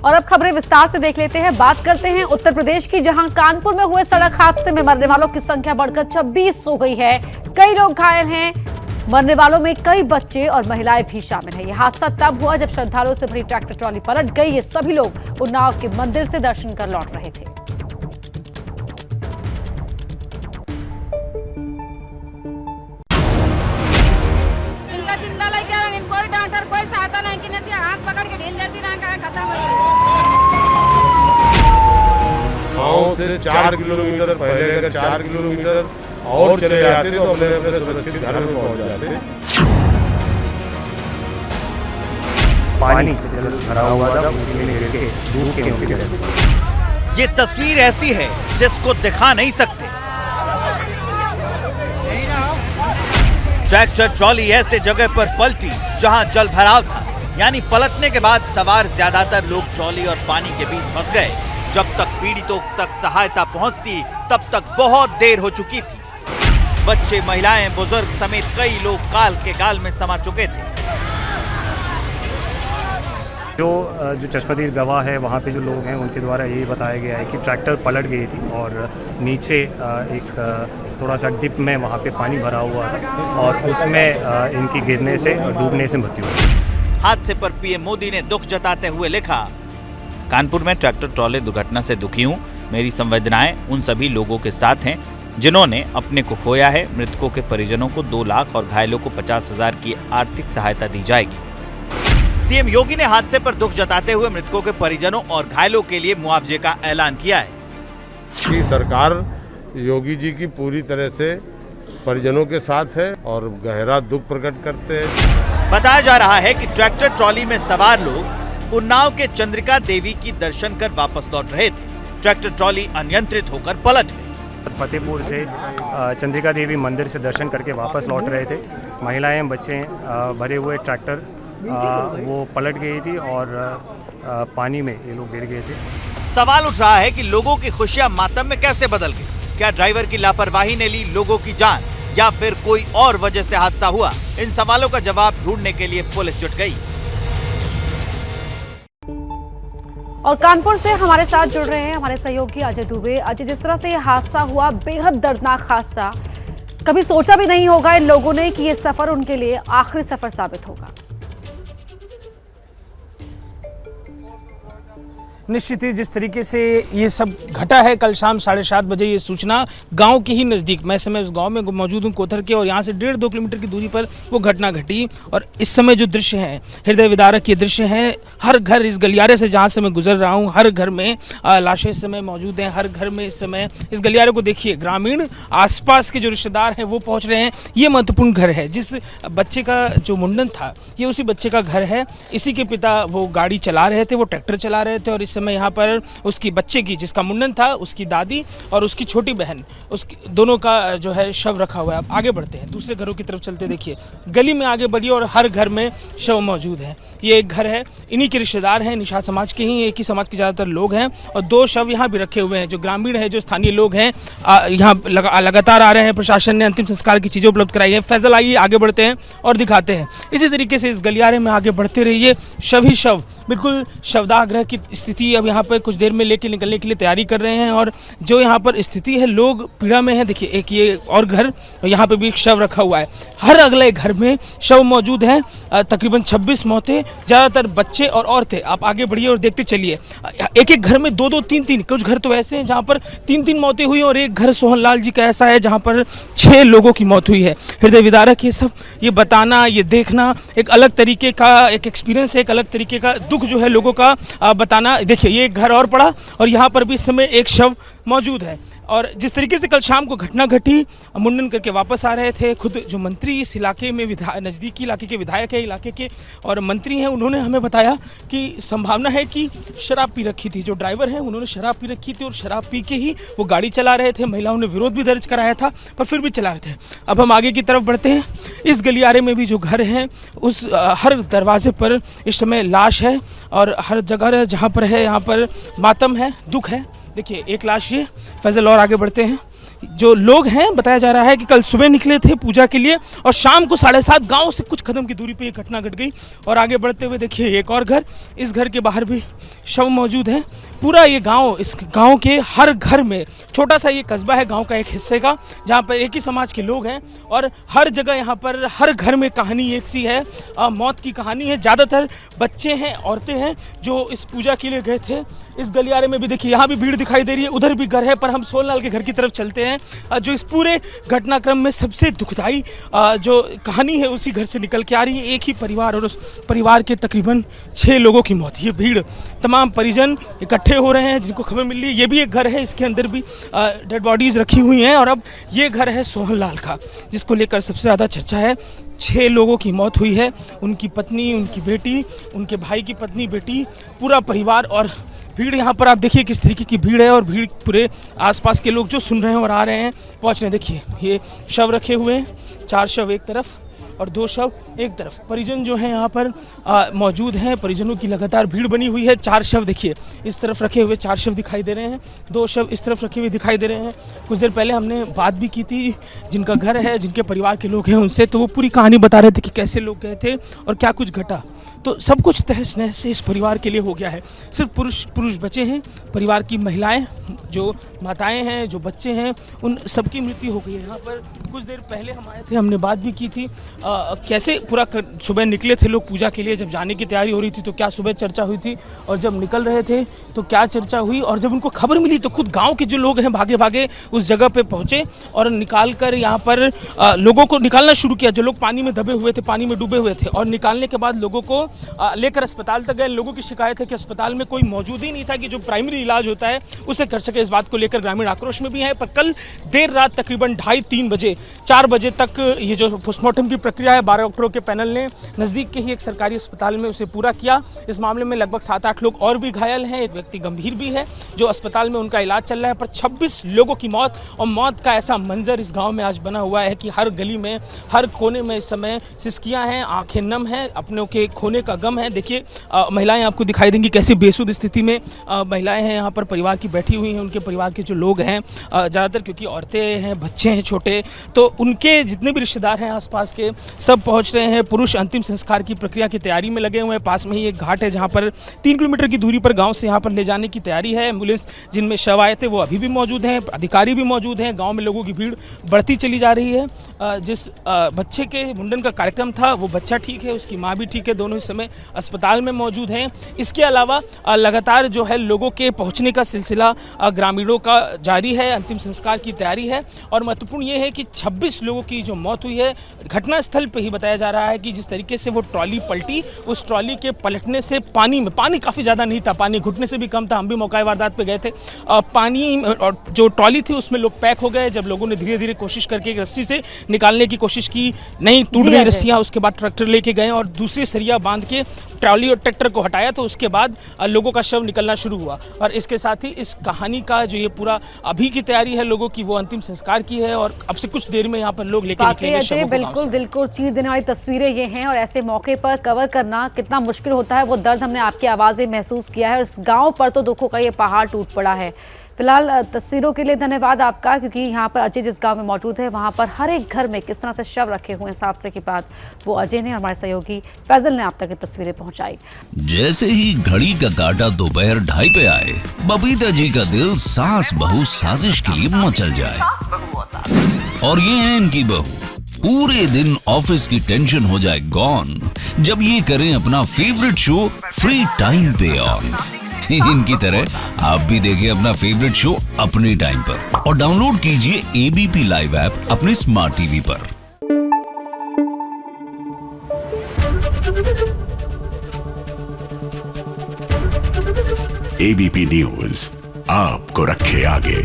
और अब खबरें विस्तार से देख लेते हैं। बात करते हैं उत्तर प्रदेश की, जहां कानपुर में हुए सड़क हादसे में मरने वालों की संख्या बढ़कर 26 हो गई है। कई लोग घायल हैं। मरने वालों में कई बच्चे और महिलाएं भी शामिल हैं। यह हादसा तब हुआ जब श्रद्धालुओं से भरी ट्रैक्टर ट्रॉली पलट गई। ये सभी लोग उन्नाव के मंदिर से दर्शन कर लौट रहे थे। कोई सहायता नहीं, कि हाथ पकड़ के ढील जाती ना, खत्म हो गई। गाँव से 4 किलोमीटर पहले अगर 4 किलोमीटर और चले जाते तो अपने अपने सुरक्षित घर में पहुंच जाते। पानी जल भरा हुआ था, उसी में गिर के डूब के उनके गिरे। ये तस्वीर ऐसी है जिसको दिखा नहीं सकते। ट्रैक्टर ट्रॉली ऐसे जगह पर पलटी जहां जल भराव था, यानी पलटने के बाद सवार ज्यादातर लोग ट्रॉली और पानी के बीच फंस गए। जब तक पीड़ितों तक सहायता पहुंचती तब तक बहुत देर हो चुकी थी। बच्चे, महिलाएं, बुजुर्ग समेत कई लोग काल के गाल में समा चुके थे। जो चश्मदीद गवाह है, वहाँ पे जो लोग हैं उनके द्वारा यही बताया गया है कि ट्रैक्टर पलट गई थी और नीचे एक थोड़ा सा डिप में वहाँ पे पानी भरा हुआ था और उसमें इनकी गिरने से और डूबने से मृत्यु हुई। हादसे पर पीएम मोदी ने दुख जताते हुए लिखा, कानपुर में ट्रैक्टर ट्रॉली दुर्घटना से दुखी हूँ। मेरी संवेदनाएं उन सभी लोगों के साथ हैं जिन्होंने अपने को खोया है। मृतकों के परिजनों को 2 लाख और घायलों को 50,000 की आर्थिक सहायता दी जाएगी। सीएम योगी ने हादसे पर दुख जताते हुए मृतकों के परिजनों और घायलों के लिए मुआवजे का ऐलान किया है कि सरकार योगी जी की पूरी तरह से परिजनों के साथ है और गहरा दुख प्रकट करते हैं। बताया जा रहा है कि ट्रैक्टर ट्रॉली में सवार लोग उन्नाव के चंद्रिका देवी की दर्शन कर वापस लौट रहे थे। ट्रैक्टर ट्रॉली अनियंत्रित होकर पलट गई। फतेहपुर से चंद्रिका देवी मंदिर से दर्शन करके वापस लौट रहे थे। महिलाएं, बच्चे भरे हुए ट्रैक्टर वो पलट गई थी और पानी में ये लोग गिर गए थे। सवाल उठ रहा है कि लोगों की खुशियां मातम में कैसे बदल गई। क्या ड्राइवर की लापरवाही ने ली लोगों की जान या फिर कोई और वजह से हादसा हुआ? इन सवालों का जवाब ढूंढने के लिए पुलिस जुट गई। और कानपुर से हमारे साथ जुड़ रहे हैं हमारे सहयोगी अजय दुबे। अजय, जिस तरह से यह हादसा हुआ, बेहद दर्दनाक हादसा, कभी सोचा भी नहीं होगा इन लोगों ने कि ये सफर उनके लिए आखिरी सफर साबित होगा। निश्चित ही जिस तरीके से ये सब घटा है, कल शाम 7:30 बजे ये सूचना गांव के ही नज़दीक, मैं समय उस गांव में मौजूद हूँ कोथर के, और यहाँ से 1.5-2 किलोमीटर की दूरी पर वो घटना घटी। और इस समय जो दृश्य हैं, हृदय विदारक ये दृश्य हैं। हर घर, इस गलियारे से जहाँ से मैं गुजर रहा हूँ, हर घर में लाशें इस समय मौजूद हैं। हर घर में इस समय इस गलियारे को देखिए, ग्रामीण आसपास के जो रिश्तेदार हैं वो पहुँच रहे हैं। ये महत्वपूर्ण घर है। जिस बच्चे का जो मुंडन था, ये उसी बच्चे का घर है। इसी के पिता वो गाड़ी चला रहे थे, वो ट्रैक्टर चला रहे थे, और इस समय यहाँ पर उसकी बच्चे की, जिसका मुंडन था, उसकी दादी और उसकी छोटी बहन, उसकी दोनों का जो है शव रखा हुआ है। अब आगे बढ़ते हैं, दूसरे घरों की तरफ चलते। देखिए गली में आगे बढ़िए और हर घर में शव मौजूद है। ये एक घर है, इन्हीं के रिश्तेदार हैं, निषाद समाज के ही, एक ही समाज के ज़्यादातर लोग हैं, और 2 शव यहाँ भी रखे हुए हैं। जो ग्रामीण है, जो स्थानीय लोग हैं, यहाँ लगातार आ रहे हैं। प्रशासन ने अंतिम संस्कार की चीज़ें उपलब्ध कराई है। फैजल, आइए आगे बढ़ते हैं और दिखाते हैं। इसी तरीके से इस गलियारे में आगे बढ़ते रहिए। शव ही शव, बिल्कुल शवदाह गृह की स्थिति अब यहाँ पर कुछ देर में लेके निकलने के लिए तैयारी कर रहे हैं। और जो यहाँ पर स्थिति है, लोग पीड़ा में हैं। देखिए एक ये और घर, यहाँ पे भी एक शव रखा हुआ है। हर अगले घर में शव मौजूद हैं। तकरीबन 26 मौतें, ज़्यादातर बच्चे और औरतें। आप आगे बढ़िए और देखते चलिए। एक एक घर में 2-2, 3-3, कुछ घर तो ऐसे हैं जहाँ पर 3-3 मौतें हुई, और एक घर सोहनलाल जी का ऐसा है जहाँ पर 6 लोगों की मौत हुई है। हृदय विदारक ये सब, ये बताना, ये देखना एक अलग तरीके का एक एक्सपीरियंस है, एक अलग तरीके का दुख जो है लोगों का बताना। देखिए ये एक घर और पड़ा, और यहाँ पर भी इस समय एक शव मौजूद है। और जिस तरीके से कल शाम को घटना घटी, मुंडन करके वापस आ रहे थे, खुद जो मंत्री इस इलाके में नज़दीकी इलाके के विधायक है, इलाके के और मंत्री हैं, उन्होंने हमें बताया कि संभावना है कि शराब पी रखी थी। जो ड्राइवर हैं उन्होंने शराब पी रखी थी और शराब पी के ही वो गाड़ी चला रहे थे। महिलाओं ने विरोध भी दर्ज कराया था, पर फिर भी चला रहे थे। अब हम आगे की तरफ बढ़ते हैं। इस गलियारे में भी जो घर हैं, उस हर दरवाजे पर इस समय लाश है, और हर जगह जहाँ पर है, यहाँ पर मातम है, दुख है। देखिए एक लाश, ये फैजल, और आगे बढ़ते हैं। जो लोग हैं, बताया जा रहा है कि कल सुबह निकले थे पूजा के लिए और शाम को 7:30 गांव से कुछ कदम की दूरी पे ये घटना घट गई। और आगे बढ़ते हुए देखिए एक और घर, इस घर के बाहर भी शव मौजूद है। पूरा ये गांव, इस गांव के हर घर में, छोटा सा ये कस्बा है गांव का एक हिस्से का, जहां पर एक ही समाज के लोग हैं और हर जगह यहाँ पर हर घर में कहानी एक सी है, मौत की कहानी है। ज़्यादातर बच्चे हैं, औरतें हैं जो इस पूजा के लिए गए थे। इस गलियारे में भी देखिए यहाँ भी भीड़ दिखाई दे रही है, उधर भी घर है, पर हम सोनलाल के घर की तरफ चलते हैं जो इस पूरे घटनाक्रम में सबसे दुखदाई जो कहानी है उसी घर से निकल के आ रही है। एक ही परिवार और उस परिवार के तकरीबन 6 लोगों की मौत। ये भीड़, तमाम परिजन इकट्ठे हो रहे हैं जिनको खबर मिल रही है। ये भी एक घर है, इसके अंदर भी डेड बॉडीज रखी हुई हैं। और अब ये घर है सोहनलाल का, जिसको लेकर सबसे ज़्यादा चर्चा है। 6 लोगों की मौत हुई है, उनकी पत्नी, उनकी बेटी, उनके भाई की पत्नी, बेटी, पूरा परिवार। और भीड़ यहाँ पर आप देखिए किस तरीके की भीड़ है और भीड़ पूरे आसपास के लोग जो सुन रहे हैं और आ रहे हैं, पहुँच रहे हैं। देखिए ये शव रखे हुए हैं, 4 शव एक तरफ और 2 शव एक तरफ। परिजन जो हैं यहाँ पर मौजूद हैं, परिजनों की लगातार भीड़ बनी हुई है। 4 शव देखिए इस तरफ रखे हुए, 4 शव दिखाई दे रहे हैं, 2 शव इस तरफ रखे हुए दिखाई दे रहे हैं। कुछ देर पहले हमने बात भी की थी जिनका घर है, जिनके परिवार के लोग हैं उनसे, तो वो पूरी कहानी बता रहे थे कि कैसे लोग गए थे और क्या कुछ घटा। तो सब कुछ तहस नहस से इस परिवार के लिए हो गया है। सिर्फ पुरुष बचे हैं, परिवार की महिलाएं, जो माताएं हैं, जो बच्चे हैं, उन सबकी मृत्यु हो गई है। यहाँ पर कुछ देर पहले हम आए थे, हमने बात भी की थी कैसे पूरा सुबह निकले थे लोग पूजा के लिए। जब जाने की तैयारी हो रही थी तो क्या सुबह चर्चा हुई थी, और जब निकल रहे थे तो क्या चर्चा हुई, और जब उनको खबर मिली तो खुद गाँव के जो लोग हैं भागे भागे उस जगह पर पहुँचे और निकाल कर यहाँ पर लोगों को निकालना शुरू किया। जो लोग पानी में दबे हुए थे, पानी में डूबे हुए थे, और निकालने के बाद लोगों को लेकर अस्पताल तक गए। लोगों की शिकायत है कि अस्पताल में कोई मौजूद ही नहीं था कि जो प्राइमरी इलाज होता है उसे कर सके। इस बात को लेकर ग्रामीण आक्रोश में भी है। पर कल देर रात तकरीबन 2:30-3 बजे, 4 बजे तक ये जो पोस्टमार्टम की प्रक्रिया है 12 डॉक्टरों के पैनल ने नज़दीक के ही एक सरकारी अस्पताल में उसे पूरा किया। इस मामले में लगभग 7-8 लोग और भी घायल हैं, एक व्यक्ति गंभीर भी है जो अस्पताल में उनका इलाज चल रहा है। पर 26 लोगों की मौत, और मौत का ऐसा मंजर इस गाँव में आज बना हुआ है कि हर गली में, हर कोने में इस समय सिसकियाँ हैं, आँखें नम हैं, अपनों के खोने का गम है। देखिए महिलाएं आपको दिखाई देंगी कैसी बेसुध स्थिति में महिलाएं हैं यहाँ पर, परिवार की बैठी हुई हैं। उनके परिवार के जो लोग हैं ज़्यादातर, क्योंकि औरतें हैं, बच्चे हैं छोटे, तो उनके जितने भी रिश्तेदार हैं आसपास के सब पहुँच रहे हैं। पुरुष अंतिम संस्कार की प्रक्रिया की तैयारी में लगे हुए हैं। पास में ही एक घाट है जहाँ पर 3 किलोमीटर की दूरी पर गाँव से यहाँ पर ले जाने की तैयारी है। एम्बुलेंस जिनमें शव आए थे वो अभी भी मौजूद हैं, अधिकारी भी मौजूद हैं। गाँव में लोगों की भीड़ बढ़ती चली जा रही है। जिस बच्चे के मुंडन का कार्यक्रम था वो बच्चा ठीक है, उसकी माँ भी ठीक है, दोनों इस समय अस्पताल में मौजूद हैं। इसके अलावा लगातार जो है लोगों के पहुंचने का सिलसिला ग्रामीणों का जारी है। अंतिम संस्कार की तैयारी है। और महत्वपूर्ण ये है कि 26 लोगों की जो मौत हुई है घटनास्थल पे ही बताया जा रहा है कि जिस तरीके से वो ट्रॉली पलटी, उस ट्रॉली के पलटने से पानी काफ़ी ज़्यादा नहीं था, पानी घुटने से भी कम था। हम भी मौका वारदात पे गए थे। पानी और जो ट्रॉली थी उसमें लोग पैक हो गए। जब लोगों ने धीरे धीरे कोशिश करके एक रस्सी से निकालने की कोशिश की, नहीं टूट गई रस्सियाँ। उसके बाद ट्रैक्टर लेके गए और दूसरी सरिया बांध के ट्रॉली और ट्रैक्टर को हटाया, तो उसके बाद लोगों का शव निकलना शुरू हुआ। और इसके साथ ही इस कहानी का जो ये पूरा अभी की तैयारी है लोगों की, वो अंतिम संस्कार की है। और अब से कुछ देर में यहाँ पर लोग लेके निकलेंगे शवों को। बिल्कुल दिल को चीर देने वाली तस्वीरें ये हैं, और ऐसे मौके पर कवर करना कितना मुश्किल होता है वो दर्द हमने आपकी आवाज़ें महसूस किया है। और इस गाँव पर तो दुखों का ये पहाड़ टूट पड़ा है। फिलहाल तस्वीरों के लिए धन्यवाद आपका, क्योंकि यहाँ पर अजय जिस गांव में मौजूद है वहाँ पर हर एक घर में किस तरह से शव रखे हुए हैं 7 से की बात वो अजय ने, हमारे सहयोगी फैजल ने आप तक ये तस्वीरें पहुँचाई। जैसे ही घड़ी का काटा दोपहर 2:30 पे आए, बबीता जी का दिल सास बहू साजिश के लिए मचल जाए। और ये है इनकी बहू, पूरे दिन ऑफिस की टेंशन हो जाए गॉन जब ये करें अपना फेवरेट शो फ्री टाइम पे ऑन। इनकी तरह आप भी देखिए अपना फेवरेट शो अपने टाइम पर और डाउनलोड कीजिए एबीपी लाइव ऐप अपने स्मार्ट टीवी पर। एबीपी न्यूज आपको रखे आगे।